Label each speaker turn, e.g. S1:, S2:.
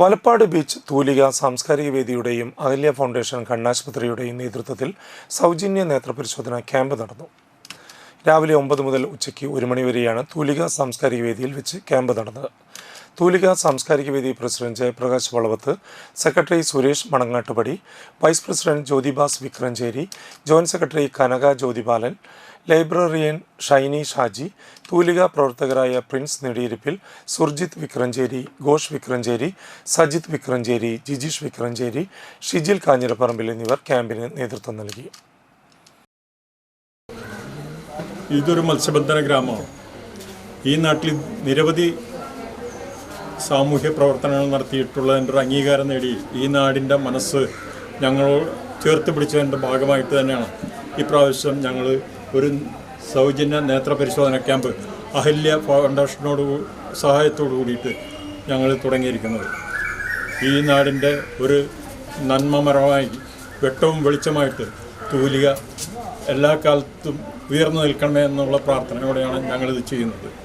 S1: Valappad beach തൂലിക സാംസ്കാരിക വേദിയുടെയും Ahalya foundation കണ്ണാശുപത്രിയുടെയും നേതൃത്വത്തിൽ സൗജന്യ നേത്രപരിശോധന ക്യാമ്പ് നടന്നു. രാവിലെ 9 മുതൽ ഉച്ചയ്ക്ക് 1 മണി വരെയാണ് തൂലിക സാംസ്കാരിക വേദിയിൽ വെച്ച് ക്യാമ്പ് നടന്നത്. തൂലിക സാംസ്കാരിക വേദി president Jayaprakash Valavath, secretary Suresh Manangattupadi, vice president Jyothibas Vikrancheri, joint secretary Kanaka Jyothibalan, librarian Shiny Shaji, Thoolika പ്രവർത്തകരായ പ്രിൻസ് നെടിയിരിപ്പിൽ, സുർജിത് വിക്രഞ്ചേരി, ഘോഷ് വിക്രഞ്ചേരി, സജിത് വിക്രഞ്ചേരി, ജിജീഷ് വിക്രഞ്ചേരി, ഷിജിൽ കാഞ്ഞിരപ്പറമ്പിൽ എന്നിവർ ക്യാമ്പിന് നേതൃത്വം നൽകി.
S2: ഇതൊരു മത്സ്യബന്ധന ഗ്രാമമാണ്. ഈ നാട്ടിൽ നിരവധി സാമൂഹ്യ പ്രവർത്തനങ്ങൾ നടത്തിയിട്ടുള്ളതിൻ്റെ ഒരു അംഗീകാരം നേടി ഈ നാടിൻ്റെ മനസ്സ് ഞങ്ങൾ ചേർത്ത് പിടിച്ചതിൻ്റെ ഭാഗമായിട്ട് തന്നെയാണ് ഇപ്രാവശ്യം ഞങ്ങൾ ഒരു സൗജന്യ നേത്രപരിശോധന ക്യാമ്പ് അഹല്യ ഫൗണ്ടേഷനോട് സഹായത്തോടു കൂടിയിട്ട് ഞങ്ങൾ തുടങ്ങിയിരിക്കുന്നത്. ഈ നാടിൻ്റെ ഒരു നന്മമരമായി വെട്ടവും വെളിച്ചമായിട്ട് തൂലിക എല്ലാ കാലത്തും ഉയർന്നു നിൽക്കണമേ എന്നുള്ള പ്രാർത്ഥനയോടെയാണ് ഞങ്ങളിത് ചെയ്യുന്നത്.